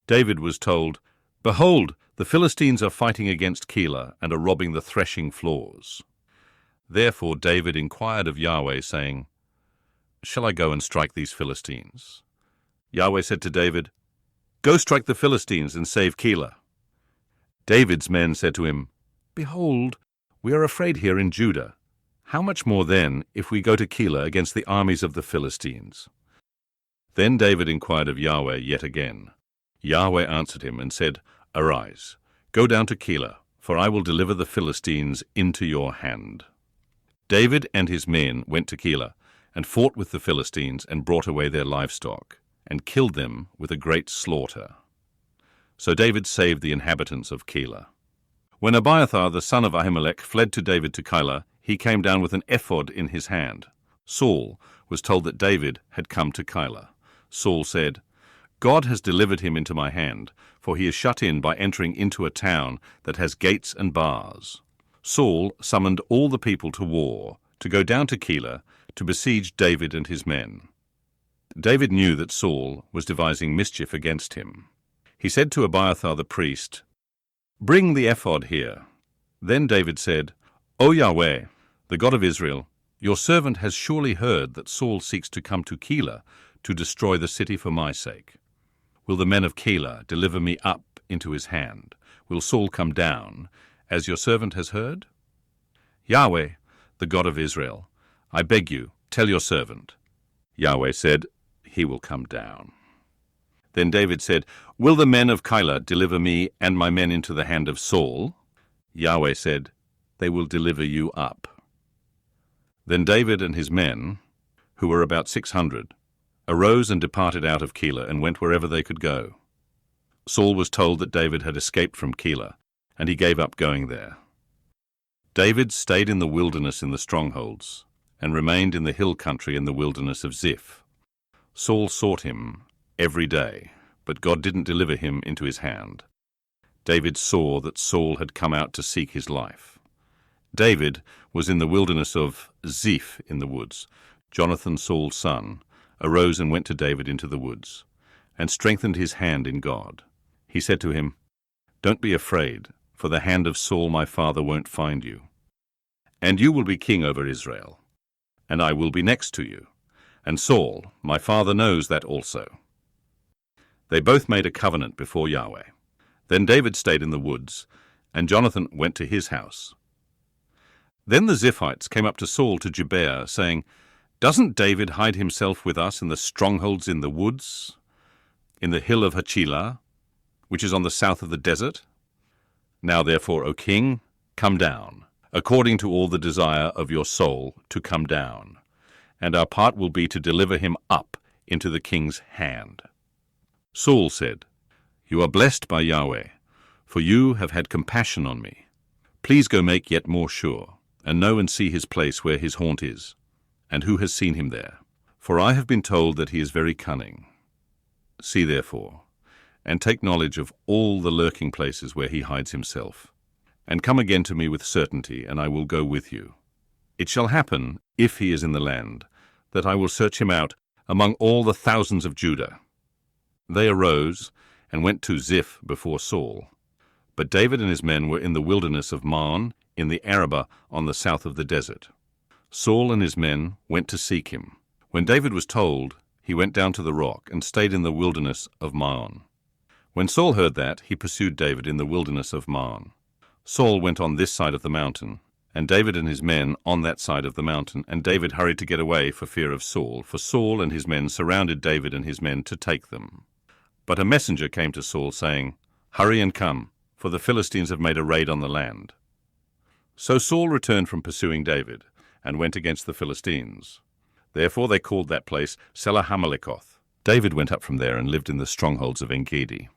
David was told, "Behold, the Philistines are fighting against Keilah and are robbing the threshing floors." Therefore David inquired of Yahweh, saying, "Shall I go and strike these Philistines?" Yahweh said to David, "Go strike the Philistines and save Keilah." David's men said to him, "Behold, we are afraid here in Judah. How much more then if we go to Keilah against the armies of the Philistines?" Then David inquired of Yahweh yet again. Yahweh answered him and said, "Arise, go down to Keilah, for I will deliver the Philistines into your hand." David and his men went to Keilah and fought with the Philistines and brought away their livestock and killed them with a great slaughter. So David saved the inhabitants of Keilah. When Abiathar the son of Ahimelech fled to David to Keilah, he came down with an ephod in his hand. Saul was told that David had come to Keilah. Saul said, "God has delivered him into my hand, for he is shut in by entering into a town that has gates and bars." Saul summoned all the people to war, to go down to Keilah, to besiege David and his men. David knew that Saul was devising mischief against him. He said to Abiathar the priest, "Bring the ephod here." Then David said, "O Yahweh, the God of Israel, your servant has surely heard that Saul seeks to come to Keilah to destroy the city for my sake. Will the men of Keilah deliver me up into his hand? Will Saul come down, as your servant has heard? Yahweh, the God of Israel, I beg you, tell your servant." Yahweh said, "He will come down." Then David said, "Will the men of Keilah deliver me and my men into the hand of Saul?" Yahweh said, "They will deliver you up." Then David and his men, who were about 600, arose and departed out of Keilah and went wherever they could go. Saul was told that David had escaped from Keilah, and he gave up going there. David stayed in the wilderness in the strongholds, and remained in the hill country in the wilderness of Ziph. Saul sought him every day, but God didn't deliver him into his hand. David saw that Saul had come out to seek his life. David was in the wilderness of Ziph in the woods. Jonathan, Saul's son, arose and went to David into the woods, and strengthened his hand in God. He said to him, "Don't be afraid, for the hand of Saul my father won't find you. And you will be king over Israel, and I will be next to you. And Saul, my father, knows that also." They both made a covenant before Yahweh. Then David stayed in the woods, and Jonathan went to his house. Then the Ziphites came up to Saul to Gibeah, saying, "Doesn't David hide himself with us in the strongholds in the woods, in the hill of Hachilah, which is on the south of the desert? Now therefore, O king, come down, according to all the desire of your soul, to come down, and our part will be to deliver him up into the king's hand." Saul said, "You are blessed by Yahweh, for you have had compassion on me. Please go make yet more sure, and know and see his place where his haunt is, and who has seen him there. For I have been told that he is very cunning. See therefore, and take knowledge of all the lurking places where he hides himself, and come again to me with certainty, and I will go with you. It shall happen, if he is in the land, that I will search him out among all the thousands of Judah." They arose and went to Ziph before Saul. But David and his men were in the wilderness of Maon, in the Arabah on the south of the desert. Saul and his men went to seek him. When David was told, he went down to the rock and stayed in the wilderness of Maon. When Saul heard that, he pursued David in the wilderness of Maon. Saul went on this side of the mountain, and David and his men on that side of the mountain, and David hurried to get away for fear of Saul, for Saul and his men surrounded David and his men to take them. But a messenger came to Saul, saying, "Hurry and come, for the Philistines have made a raid on the land." So Saul returned from pursuing David, and went against the Philistines. Therefore they called that place Selahammalekoth. David went up from there and lived in the strongholds of En-gedi.